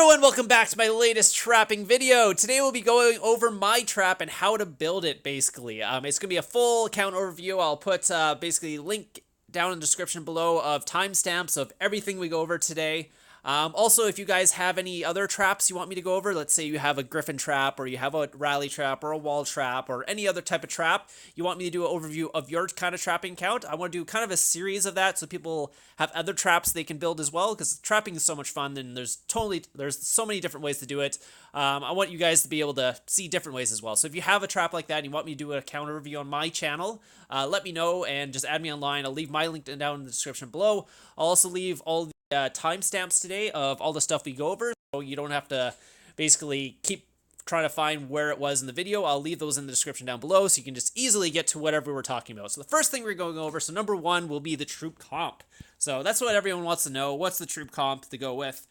everyone, welcome back to my latest trapping video. Today we'll be going over my trap and how to build it, basically. It's going to be a full account overview. I'll put basically link down in the description below of timestamps of everything we go over today. Also, if you guys have any other traps you want me to go over, let's say you have a griffin trap, or you have a rally trap, or a wall trap, or any other type of trap, you want me to do an overview of your kind of trapping count, I want to do kind of a series of that so people have other traps they can build as well, because trapping is so much fun, and there's so many different ways to do it. I want you guys to be able to see different ways as well. So if you have a trap like that and you want me to do a counter review on my channel, let me know and just add me online. I'll leave my link down in the description below. I'll also leave all the timestamps today of all the stuff we go over, so you don't have to basically keep trying to find where it was in the video. I'll leave those in the description down below so you can just easily get to whatever we're talking about. So the first thing we're going over, so number one will be the troop comp. So that's what everyone wants to know. What's the troop comp to go with?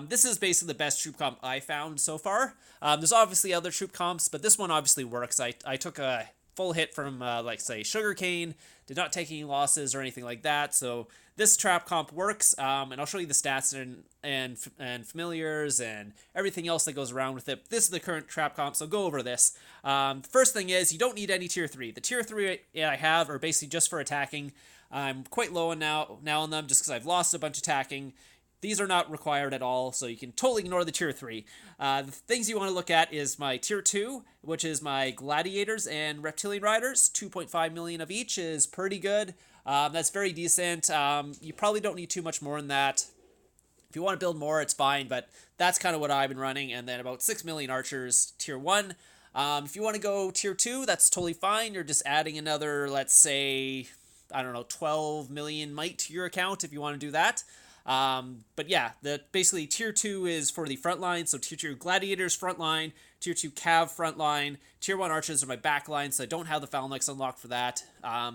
This is basically the best troop comp I found so far. There's obviously other troop comps, but this one obviously works. I took a full hit from, like, say, sugarcane, did not take any losses or anything like that, so this trap comp works, and I'll show you the stats and familiars and everything else that goes around with it. This is the current trap comp, so go over this. The first thing is, you don't need any tier 3. The tier 3 I have are basically just for attacking. I'm quite low on now on them just because I've lost a bunch attacking. These are not required at all, so you can totally ignore the tier 3. The things you want to look at is my tier 2, which is my gladiators and reptilian riders. 2.5 million of each is pretty good. That's very decent. You probably don't need too much more than that. If you want to build more, it's fine, but that's kind of what I've been running. And then about 6 million archers, tier 1. If you want to go tier 2, that's totally fine. You're just adding another, let's say, I don't know, 12 million might to your account if you want to do that. But yeah, basically tier 2 is for the front line, so tier 2 gladiators front line, tier 2 cav front line, tier 1 archers are my back line, so I don't have the Phalanx unlocked for that,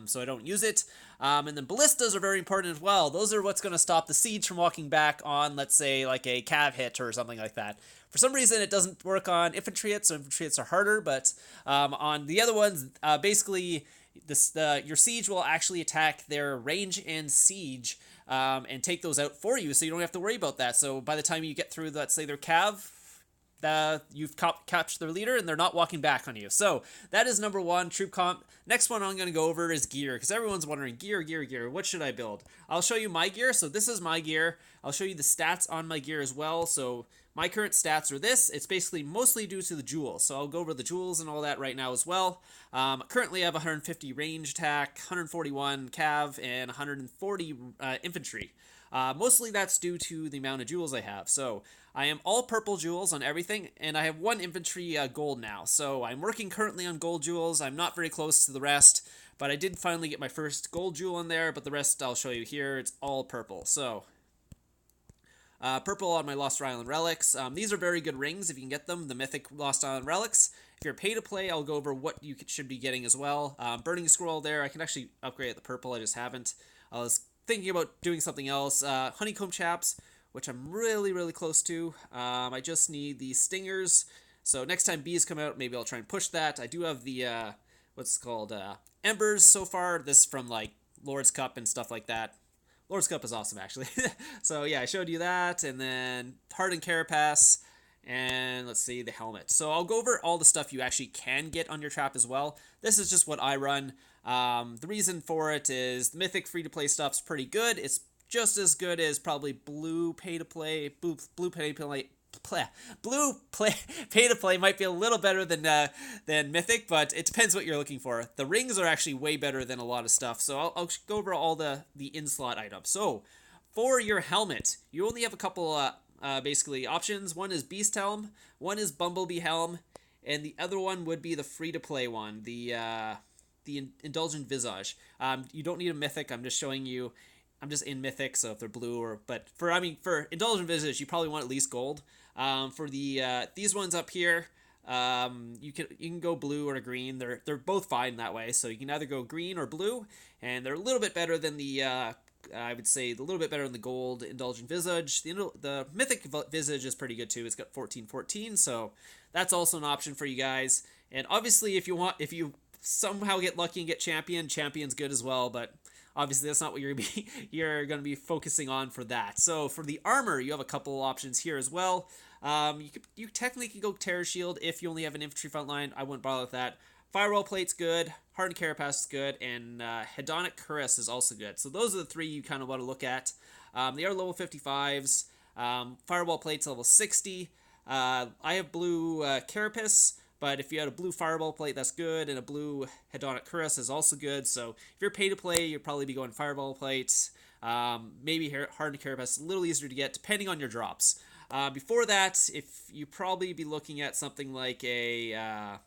so I don't use it. And then ballistas are very important as well. Those are what's going to stop the siege from walking back on, let's say, like a cav hit or something like that. For some reason, it doesn't work on infantry hits, so infantry hits are harder, but on the other ones, basically, your siege will actually attack their range and siege, and take those out for you, so you don't have to worry about that. So by the time you get through, let's say, their cav, you've captured their leader, and they're not walking back on you. So that is number one, troop comp. Next one I'm going to go over is gear, because everyone's wondering, gear, what should I build? I'll show you my gear. So this is my gear. I'll show you the stats on my gear as well. So my current stats are this. It's basically mostly due to the jewels. So I'll go over the jewels and all that right now as well. Currently I have 150 range attack, 141 cav, and 140 infantry. Mostly that's due to the amount of jewels I have. So I am all purple jewels on everything, and I have one infantry gold now. So I'm working currently on gold jewels. I'm not very close to the rest, but I did finally get my first gold jewel in there, but the rest I'll show you here. It's all purple. So purple on my Lost Island relics. These are very good rings if you can get them, the mythic Lost Island relics. If you're pay to play, I'll go over what you should be getting as well. Burning scroll there. I can actually upgrade the purple. I just haven't. I was thinking about doing something else. Honeycomb chaps, which I'm really close to. I just need the stingers. So next time bees come out, maybe I'll try and push that. I do have the what's it called, embers so far. This from like Lord's Cup and stuff like that. Lord's Cup is awesome, actually. So yeah, I showed you that, and then hardened carapace, and let's see, the helmet. So I'll go over all the stuff you actually can get on your trap as well. This is just what I run. The reason for it is the mythic free-to-play stuff's pretty good. It's just as good as probably blue pay-to-play, pay-to-play might be a little better than mythic, but it depends what you're looking for. The rings are actually way better than a lot of stuff, so I'll go over all the in-slot items. So for your helmet, you only have a couple basically options. One is Beast Helm, one is Bumblebee Helm, and the other one would be the free-to-play one, the Indulgent Visage. You don't need a mythic. I'm just showing you. I'm just in mythic, so if they're blue but for Indulgent Visage, you probably want at least gold. For the these ones up here, you can go blue or green. They're both fine that way. So you can either go green or blue, and they're a little bit better than the I would say a little bit better than the gold Indulgent Visage. The mythic Visage is pretty good too. It's got 14/14, so that's also an option for you guys. And obviously, if you somehow get lucky and get champion's good as well, but obviously that's not what you're going to be focusing on for that. So for the armor, you have a couple options here as well. You technically can go Terror Shield if you only have an infantry front line. I wouldn't bother with that. Firewall Plate's good, Hardened Carapace is good, and Hedonic Caress is also good. So those are the three you kind of want to look at. They are level 55s. Firewall Plate's level 60. I have blue Carapace, but if you had a blue Fireball Plate, that's good, and a blue Hedonic Caress is also good. So if you're pay to play, you'll probably be going Fireball Plates. Maybe Hardened Carapace, a little easier to get, depending on your drops. Before that, if you probably be looking at something like a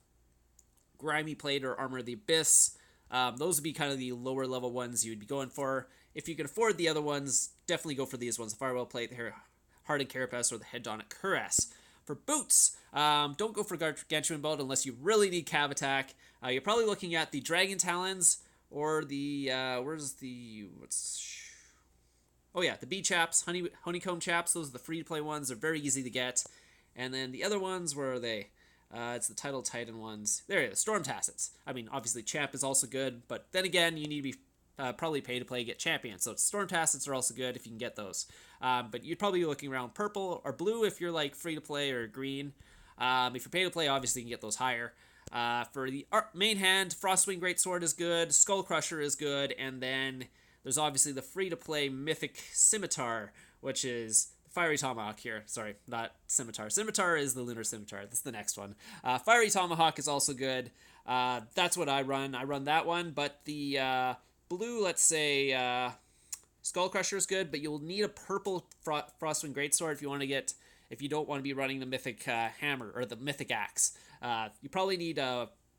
Grimy Plate or Armor of the Abyss, those would be kind of the lower level ones you would be going for. If you can afford the other ones, definitely go for these ones: the Firewall Plate, the Hardened Carapace, or the Hedonic Caress. For boots, don't go for Gargantuan Belt unless you really need cav attack. You're probably looking at the Dragon Talons or the the Bee Chaps, Honeycomb Chaps. Those are the free-to-play ones. They're very easy to get. And then the other ones, where are they? It's the Title Titan ones. There it is, Storm Tassets. I mean, obviously Champ is also good, but then again, you need to be probably pay to play to get Champions. So Storm Tassets are also good if you can get those. But you'd probably be looking around purple or blue if you're like free to play, or green. If you're pay to play, obviously you can get those higher. For the main hand, Frostwing Greatsword is good, Skull Crusher is good, and then there's obviously the free to play Mythic Scimitar, which is Fiery Tomahawk here. Sorry, not Scimitar. Scimitar is the Lunar Scimitar. That's the next one. Fiery Tomahawk is also good. That's what I run. I run that one, but the blue, let's say, Skull Crusher is good, but you'll need a purple Frostwing Greatsword if you don't want to be running the Mythic Hammer or the Mythic Axe. You probably need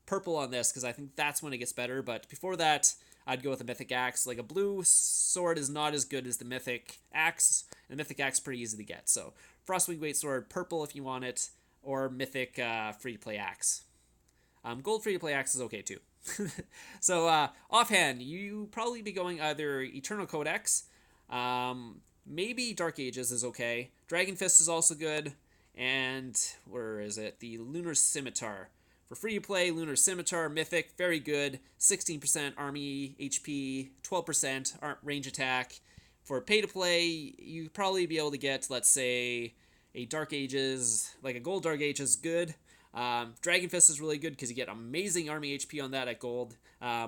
purple on this, because I think that's when it gets better, but before that, I'd go with the Mythic Axe. Like, a blue sword is not as good as the Mythic Axe, and the Mythic Axe is pretty easy to get. So, Frostwing Greatsword, purple if you want it, or Mythic free-to-play Axe. Gold free-to-play Axe is okay too. So, offhand, you probably be going either Eternal Codex, maybe Dark Ages is okay, Dragon Fist is also good, and where is it? The Lunar Scimitar. For free to play, Lunar Scimitar, Mythic, very good, 16% army HP, 12% range attack. For pay to play, you'd probably be able to get, let's say, a Dark Ages, like a Gold Dark Ages, good. Dragon Fist is really good because you get amazing army HP on that at gold,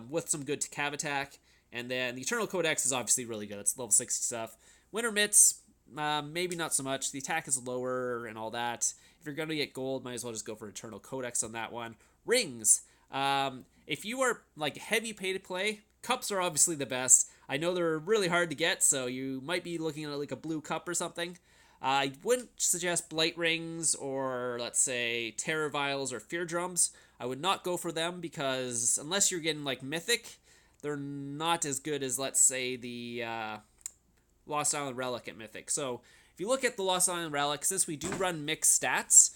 with some good cav attack. And then the Eternal Codex is obviously really good. It's level 60 stuff. Winter Mitts, maybe not so much. The attack is lower and all that. If you're going to get gold, might as well just go for Eternal Codex on that one. Rings. If you are like heavy pay to play, cups are obviously the best. I know they're really hard to get, so you might be looking at like a blue cup or something. I wouldn't suggest Blight Rings or, let's say, Terror Vials or Fear Drums. I would not go for them, because unless you're getting like Mythic, they're not as good as, let's say, the Lost Island Relic at Mythic. So if you look at the Lost Island Relic, since we do run mixed stats,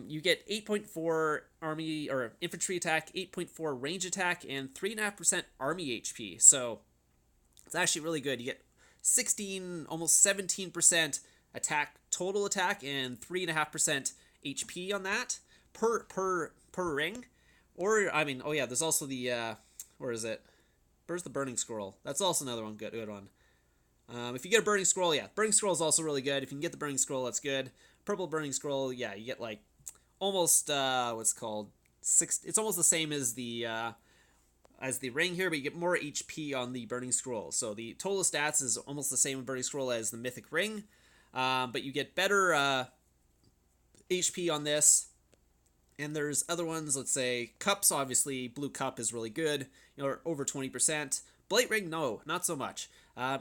you get 8.4 army or infantry attack, 8.4 range attack, and 3.5% army HP. So it's actually really good. You get 16, almost 17% total attack, and 3.5% HP on that per ring. Or I mean, oh yeah, there's also the where is it? Where's the Burning Scroll? That's also another one, good one. If you get a Burning Scroll, yeah, Burning Scroll is also really good. If you can get the Burning Scroll, that's good. Purple Burning Scroll, yeah, you get like almost what's called it's almost the same as the ring here, but you get more HP on the Burning Scroll. So the total stats is almost the same with Burning Scroll as the Mythic Ring. But you get better HP on this. And there's other ones, let's say cups, obviously blue cup is really good, over 20%. Blight Ring, no, not so much.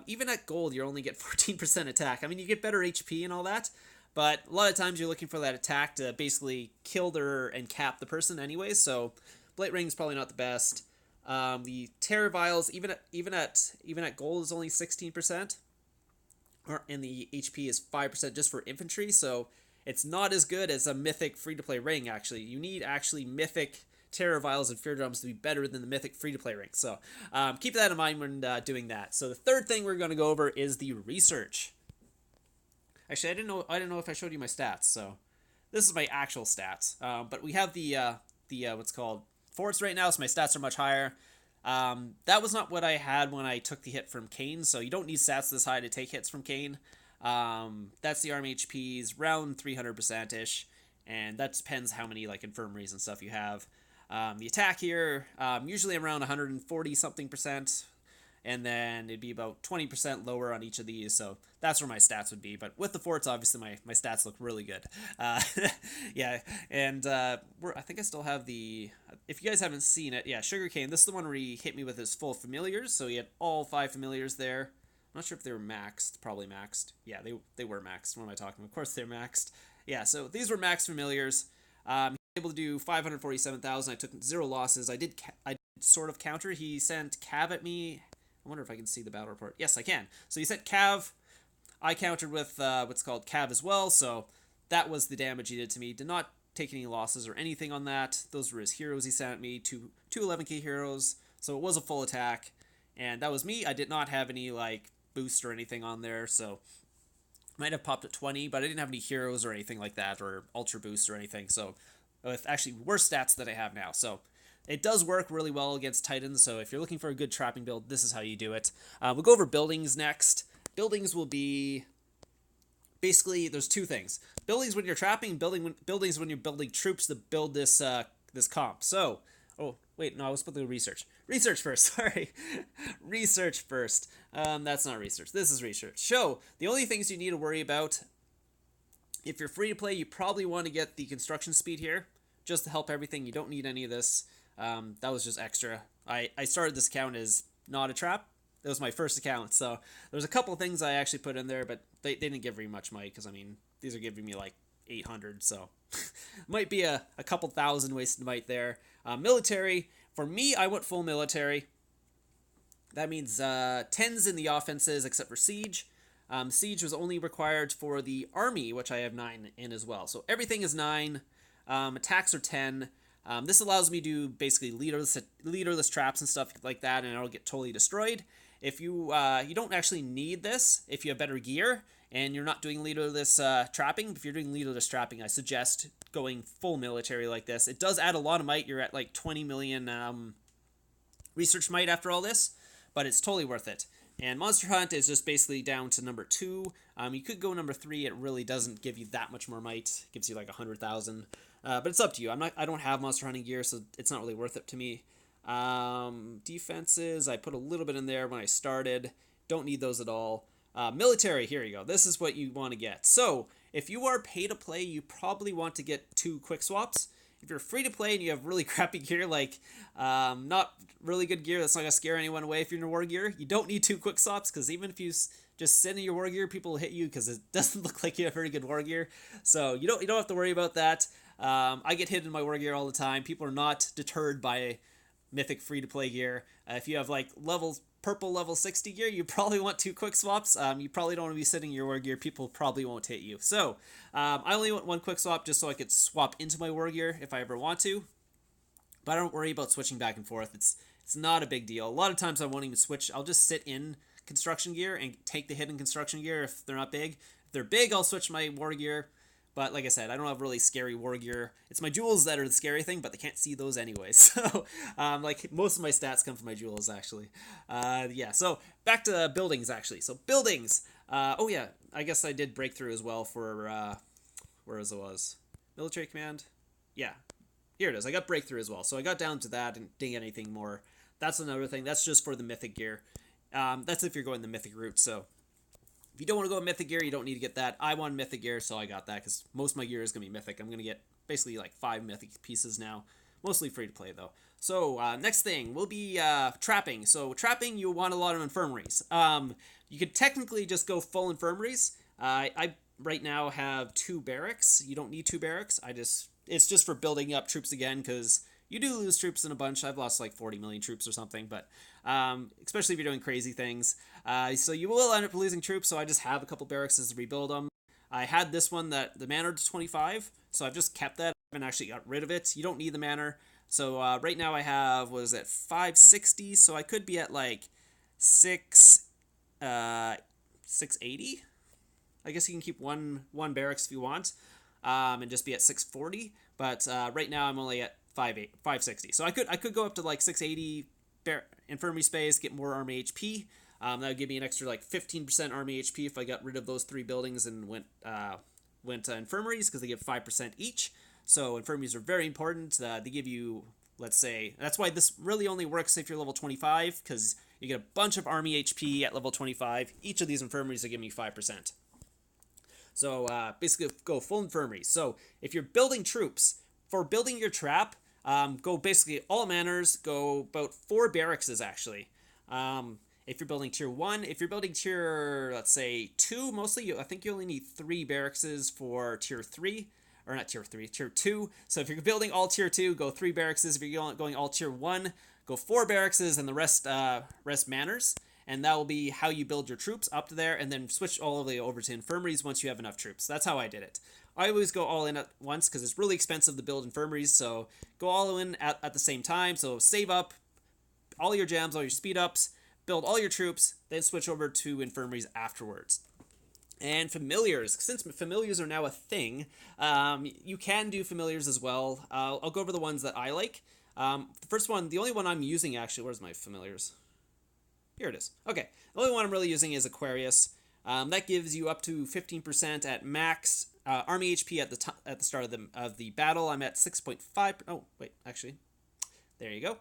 Even at gold, you only get 14% attack. I mean, you get better HP and all that, but a lot of times you're looking for that attack to basically kill and cap the person anyway, so Blight Ring is probably not the best. The Terror Vials, even at gold, is only 16%. And the HP is 5% just for infantry, so it's not as good as a Mythic free-to-play ring, actually. You need actually Mythic Terror Vials and Fear Drums to be better than the Mythic free-to-play ring. So keep that in mind when doing that. So the third thing we're going to go over is the research. Actually, I didn't know if I showed you my stats, so this is my actual stats. But we have the what's called forts right now, so my stats are much higher. That was not what I had when I took the hit from Kane, so you don't need stats this high to take hits from Kane. That's the army HP's around 300%-ish, and that depends how many like infirmaries and stuff you have. The attack here, usually around 140 something percent, and then it'd be about 20% lower on each of these, so that's where my stats would be. But with the forts, obviously my stats look really good. Yeah, and I think I still have the, if you guys haven't seen it, yeah, Sugarcane, this is the one where he hit me with his full familiars, so he had all 5 familiars there. I'm not sure if they were maxed, probably maxed. Yeah, they were maxed. What am I talking about? Of course they're maxed. Yeah, so these were maxed familiars. He was able to do 547,000. I took 0 losses. I did sort of counter. He sent Cav at me. I wonder if I can see the battle report. Yes, I can. So he sent Cav. I countered with what's called Cav as well, so that was the damage he did to me. Did not take any losses or anything on that. Those were his heroes he sent at me, two 11k heroes, so it was a full attack, and that was me. I did not have any, like, boost or anything on there, so might have popped at 20, but I didn't have any heroes or anything like that, or ultra boost or anything, so with actually worse stats that I have now, so it does work really well against Titans, so if you're looking for a good trapping build, this is how you do it. We'll go over buildings next. Buildings will be, basically, there's 2 things. Buildings when you're trapping, buildings when you're building troops to build this this comp. So, oh, wait, no, I was supposed to do research. Research first, sorry. Research first. That's not research. This is research. So, the only things you need to worry about, if you're free to play, you probably want to get the construction speed here, just to help everything. You don't need any of this. That was just extra. I started this account as not a trap. It was my first account, so there's a couple things I actually put in there, but they didn't give very much might, because, I mean, these are giving me like 800, so might be a couple thousand wasted might there. Military, for me, I went full military. That means 10s in the offenses, except for Siege. Siege was only required for the army, which I have 9 in as well. So everything is 9. Attacks are 10. This allows me to basically leaderless traps and stuff like that, and it'll get totally destroyed. If you don't actually need this if you have better gear and you're not doing leaderless trapping. If you're doing leaderless trapping, I suggest going full military like this. It does add a lot of might. You're at like 20 million research might after all this, but it's totally worth it. And Monster Hunt is just basically down to number 2. You could go number 3. It really doesn't give you that much more might. It gives you like 100,000. But it's up to you. I don't have monster hunting gear, so it's not really worth it to me. Defenses, I put a little bit in there when I started. Don't need those at all. Military, here you go. This is what you want to get. So, if you are pay to play, you probably want to get 2 quick swaps. If you're free to play and you have really crappy gear, like not really good gear that's not going to scare anyone away if you're in your war gear, you don't need 2 quick swaps, because even if you just sit in your war gear, people will hit you because it doesn't look like you have very good war gear. So you don't have to worry about that. I get hit in my war gear all the time. People are not deterred by mythic free-to-play gear. If you have like purple level 60 gear, you probably want 2 quick swaps. You probably don't want to be sitting in your war gear. People probably won't hit you. So I only want 1 quick swap just so I could swap into my war gear if I ever want to. But I don't worry about switching back and forth. It's not a big deal. A lot of times I won't even switch. I'll just sit in construction gear and take the hit in construction gear if they're not big. If they're big, I'll switch my war gear. But like I said, I don't have really scary war gear. It's my jewels that are the scary thing, but they can't see those anyway. So, like, most of my stats come from my jewels, actually. Yeah, so back to buildings, actually. So, buildings. Oh, yeah, I guess I did breakthrough as well for, where it was? Military command? Yeah, here it is. I got breakthrough as well. So, I got down to that and didn't get anything more. That's another thing. That's just for the mythic gear. That's if you're going the mythic route, so if you don't want to go with mythic gear, you don't need to get that. I want mythic gear, so I got that, because most of my gear is going to be mythic. I'm going to get basically like 5 mythic pieces now. Mostly free to play, though. So, next thing will be trapping. So, trapping, you want a lot of infirmaries. You could technically just go full infirmaries. I right now have 2 barracks. You don't need 2 barracks. It's just for building up troops again, because you do lose troops in a bunch. I've lost like 40 million troops or something, but especially if you're doing crazy things. So you will end up losing troops, so I just have a couple barracks to rebuild them. I had this one that the manor to 25, so I've just kept that. I haven't actually got rid of it. You don't need the manor. So right now I have, what is it, 560, so I could be at like 680. I guess you can keep one barracks if you want, and just be at 640. But right now I'm only at 560. So I could go up to like 680 infirmary space, get more army HP. That would give me an extra like 15% army HP if I got rid of those 3 buildings and went to infirmaries, because they give 5% each. So infirmaries are very important. They give you, let's say, that's why this really only works if you're level 25, because you get a bunch of army HP at level 25. Each of these infirmaries are giving you 5%. So basically go full infirmaries. So if you're building troops, for building your trap, go basically all manners, go about 4 barracks actually. If you're building tier 1, if you're building tier, let's say, 2, mostly, I think you only need 3 barracks for tier 3. Or not tier 3, tier 2. So if you're building all tier 2, go 3 barracks. If you're going all tier 1, go 4 barracks, and the rest manners. And that will be how you build your troops up to there, and then switch all the way over to infirmaries once you have enough troops. That's how I did it. I always go all in at once because it's really expensive to build infirmaries, so go all in at the same time. So save up all your gems, all your speed ups, build all your troops, then switch over to infirmaries afterwards. And familiars, since familiars are now a thing, you can do familiars as well. I'll go over the ones that I like. The first one, the only one I'm using actually, where's my familiars? Here it is. Okay, the only one I'm really using is Aquarius. That gives you up to 15% at max army HP at the start of the battle. I'm at 6.5. Oh wait, actually, there you go.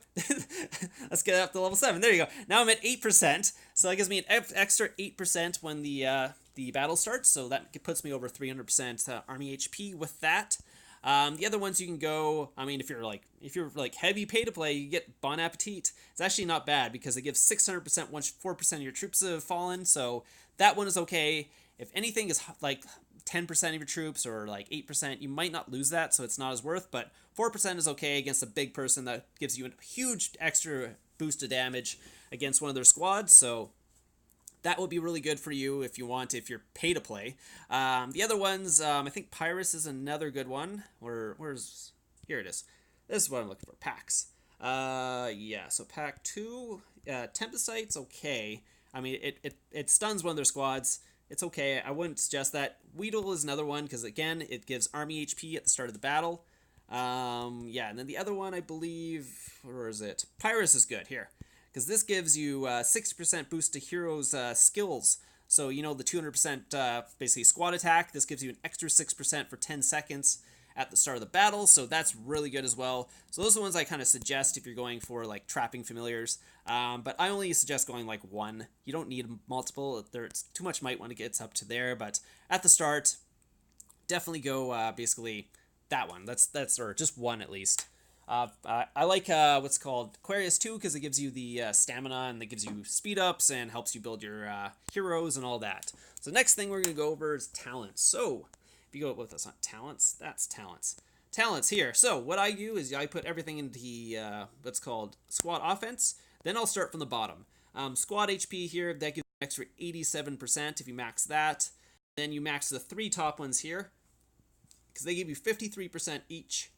Let's get up to level 7. There you go. Now I'm at 8%, so that gives me an extra 8% when the battle starts. So that puts me over 300% army HP with that. The other ones you can go, I mean, if you're like heavy pay to play, you get Bon Appetit. It's actually not bad because it gives 600% once 4% of your troops have fallen. So that one is okay. If anything is like 10% of your troops or like 8%, you might not lose that, so it's not as worth, but 4% is okay against a big person that gives you a huge extra boost of damage against one of their squads. So that would be really good for you if you're pay to play. The other ones, I think Pyrus is another good one. Here it is. This is what I'm looking for. Packs. Yeah, so pack 2, Tempestite's okay. I mean, it stuns one of their squads. It's okay. I wouldn't suggest that. Weedle is another one because, again, it gives army HP at the start of the battle. Yeah, and then the other one, I believe, where is it? Pyrus is good here, because this gives you 60% boost to heroes' skills. So, you know, the 200% basically squad attack, this gives you an extra 6% for 10 seconds at the start of the battle, so that's really good as well. So those are the ones I kind of suggest if you're going for, like, trapping familiars. But I only suggest going, like, 1. You don't need multiple. There's too much might when it gets up to there, but at the start, definitely go, basically, that one. That's or just 1 at least. I like what's called Aquarius 2 because it gives you the stamina and it gives you speed ups and helps you build your heroes and all that. So next thing we're going to go over is talents. So if you go with us on talents, that's talents. Talents here. So what I do is I put everything into the what's called squad offense. Then I'll start from the bottom. Squad HP here, that gives you an extra 87% if you max that. Then you max the 3 top ones here because they give you 53% each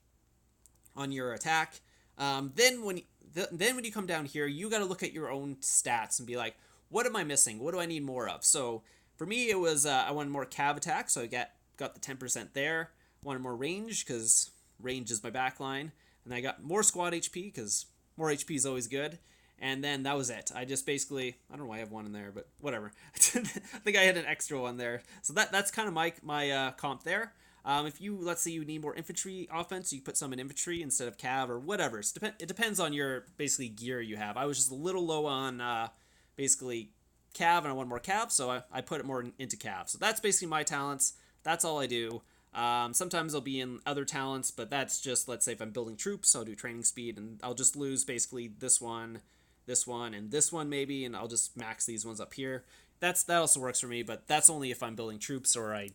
on your attack. Then when you come down here, you got to look at your own stats and be like, what am I missing? What do I need more of? So for me, it was I wanted more cav attack, so I got the 10% there. I wanted more range because range is my backline, and I got more squad HP because more HP is always good. And then that was it. I just basically, I don't know why I have 1 in there, but whatever. I think I had an extra 1 there. So that's kind of my comp there. If you, let's say you need more infantry offense, you put some in infantry instead of cav or whatever. It depends on your, basically, gear you have. I was just a little low on, basically, cav, and I want more cav, so I put it more into cav. So that's basically my talents. That's all I do. Sometimes I'll be in other talents, but that's just, let's say if I'm building troops, I'll do training speed, and I'll just lose, basically, this one, and this one maybe, and I'll just max these ones up here. That also works for me, but that's only if I'm building troops or I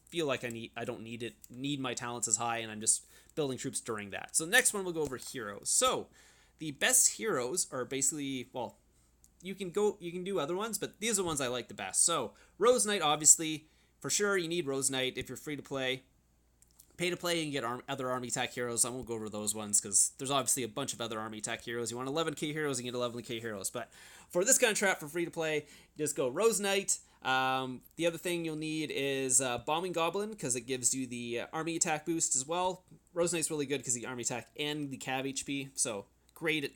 feel like I don't need my talents as high, and I'm just building troops during that. So next one we'll go over heroes. So the best heroes are basically, well, you can do other ones, but these are the ones I like the best. So Rose Knight, obviously, for sure you need Rose Knight if you're free to play. Pay to play and get other army attack heroes. I won't go over those ones because there's obviously a bunch of other army attack heroes. You want 11k heroes, you get 11k heroes. But for this kind of trap for free to play, just go Rose Knight. The other thing you'll need is Bombing Goblin because it gives you the army attack boost as well. Rose Knight's really good because the army attack and the cav HP, so great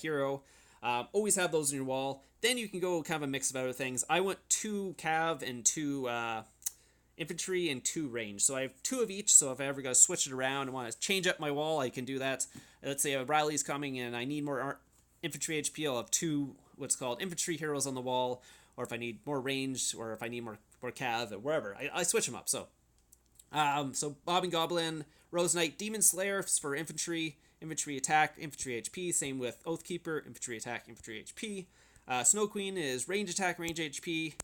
hero. Always have those on your wall. Then you can go kind of a mix of other things. I went 2 cav and 2 infantry and 2 range. So I have 2 of each, so if I ever got to switch it around and want to change up my wall, I can do that. Let's say a rally's coming and I need more infantry HP, I'll have 2 what's called infantry heroes on the wall, or if I need more range, or if I need more cav, or wherever, I switch them up. So Bobbing Goblin, Rose Knight, Demon Slayer for infantry attack, infantry HP. Same with Oathkeeper, infantry attack, infantry HP. Snow Queen is range attack, range HP.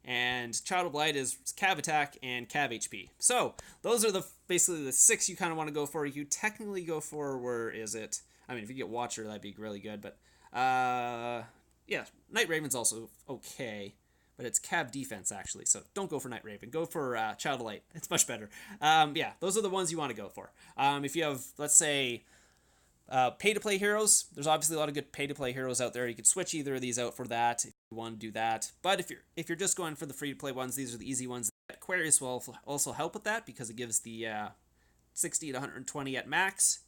And Child of Light is cav attack and cav HP. So those are basically the 6 you kind of want to go for. You technically go for, where is it? I mean, if you get Watcher, that'd be really good. But yeah, Night Raven's also okay, but it's cav defense actually. So don't go for Night Raven. Go for Child of Light. It's much better. Yeah, those are the ones you want to go for. If you have, let's say, pay-to-play heroes, there's obviously a lot of good pay-to-play heroes out there. You could switch either of these out for that if you want to do that. But if you're just going for the free-to-play ones, these are the easy ones. Aquarius will also help with that because it gives the 60 to 120 at max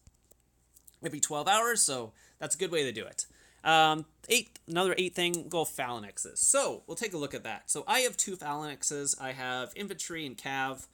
every 12 hours, so that's a good way to do it. Another 8 thing, go Phalanxes. So we'll take a look at that. So I have 2 Phalanxes. I have infantry and cav.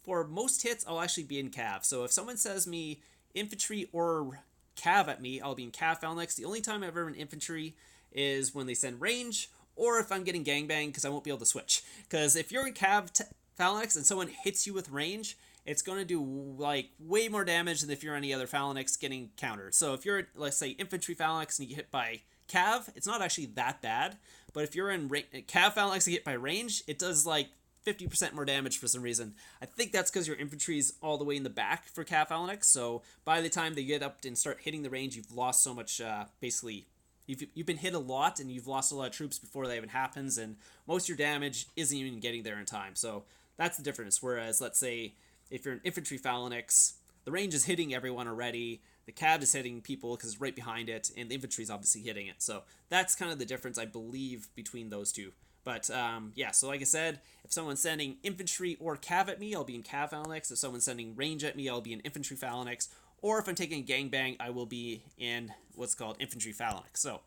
For most hits, I'll actually be in cav. So if someone says me infantry or cav at me, I'll be in cav Phalanx. The only time I've ever in infantry is when they send range, or if I'm getting gangbang, because I won't be able to switch. Because if you're in cav Phalanx and someone hits you with range, it's going to do like way more damage than if you're any other Phalanx getting countered. So if you're, let's say, infantry Phalanx and you get hit by cav, it's not actually that bad. But if you're in cav Phalanx and get hit by range, it does like 50% more damage for some reason. I think that's because your infantry is all the way in the back for cav Phalanx. So by the time they get up and start hitting the range, you've lost so much, basically, you've been hit a lot and you've lost a lot of troops before that even happens, and most of your damage isn't even getting there in time. So that's the difference. Whereas, let's say, if you're an infantry Phalanx, the range is hitting everyone already, the cav is hitting people because it's right behind it, and the infantry is obviously hitting it. So that's kind of the difference, I believe, between those two. But yeah, so like I said, if someone's sending infantry or cav at me, I'll be in cav Phalanx. If someone's sending range at me, I'll be in infantry Phalanx. Or if I'm taking a gangbang, I will be in what's called infantry Phalanx. So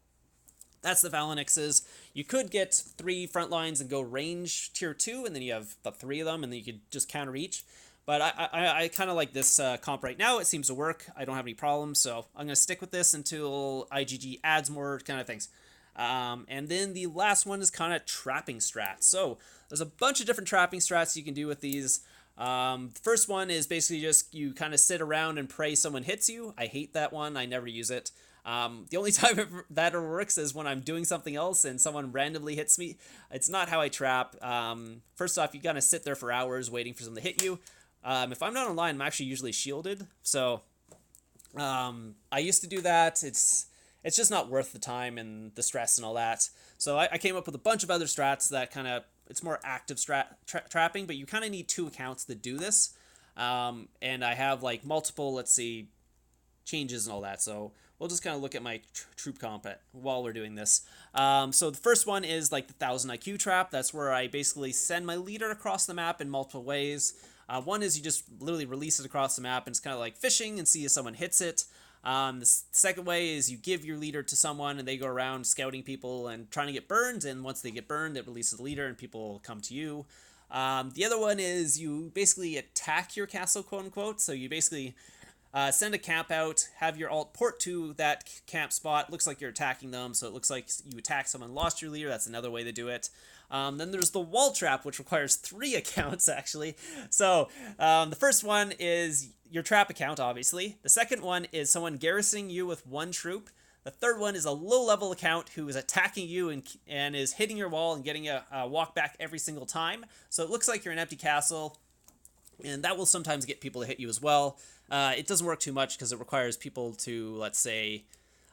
that's the Phalanxes. You could get 3 front lines and go range tier 2, and then you have the 3 of them, and then you could just counter each. But I kind of like this comp right now. It seems to work. I don't have any problems, so I'm going to stick with this until IGG adds more kind of things. And then the last one is kind of trapping strats. So there's a bunch of different trapping strats you can do with these. The first one is basically just you kind of sit around and pray someone hits you. I hate that one. I never use it. The only time that ever works is when I'm doing something else and someone randomly hits me. It's not how I trap. First off, you gotta sit there for hours waiting for someone to hit you. If I'm not online, I'm actually usually shielded. So I used to do that. It's just not worth the time and the stress and all that. So I came up with a bunch of other strats that kind of, it's more active trapping, but you kind of need 2 accounts to do this. And I have like multiple, let's see, changes and all that. So we'll just kind of look at my troop comp while we're doing this. So the first one is like the 1000 IQ trap. That's where I basically send my leader across the map in multiple ways. One is you just literally release it across the map, and it's kind of like fishing and see if someone hits it. The second way is you give your leader to someone and they go around scouting people and trying to get burned, and once they get burned, it releases the leader and people come to you. The other one is you basically attack your castle, quote unquote. So you basically send a camp out, have your alt port to that camp spot. Looks like you're attacking them, so it looks like you attack someone, lost your leader. That's another way to do it. Then there's the wall trap, which requires 3 accounts, actually. So the first one is your trap account, obviously. The second one is someone garrisoning you with 1 troop. The third one is a low-level account who is attacking you and is hitting your wall and getting a walk back every single time. So it looks like you're an empty castle, and that will sometimes get people to hit you as well. It doesn't work too much because it requires people to, let's say,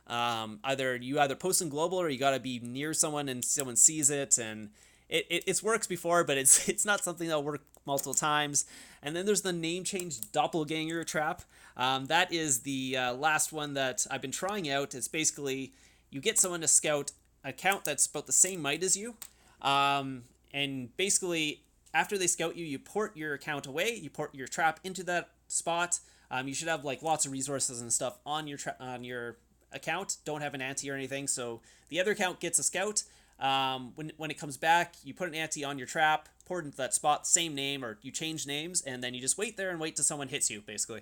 either post in global or you got to be near someone and someone sees it, and it's works before, but it's not something that'll work multiple times. And then there's the name change doppelganger trap. That is the last one that I've been trying out. It's basically you get someone to scout an account that's about the same might as you, and basically after they scout you, you port your account away, you port your trap into that spot. You should have like lots of resources and stuff on your account don't have an ante or anything, so the other account gets a scout. When it comes back, you put an ante on your trap, pour it into that spot, same name, or you change names, and then you just wait there and wait till someone hits you, basically.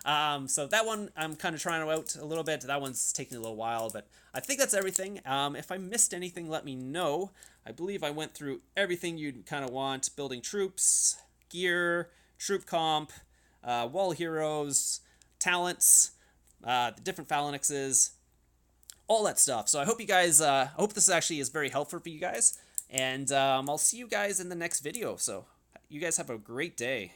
So that one I'm kind of trying out a little bit. That one's taking a little while, but I think that's everything. If I missed anything, let me know. I believe I went through everything you'd kind of want: building troops, gear, troop comp, wall heroes, talents, the different phalanxes, all that stuff. So I hope you guys, I hope this actually is very helpful for you guys, and I'll see you guys in the next video. So you guys have a great day.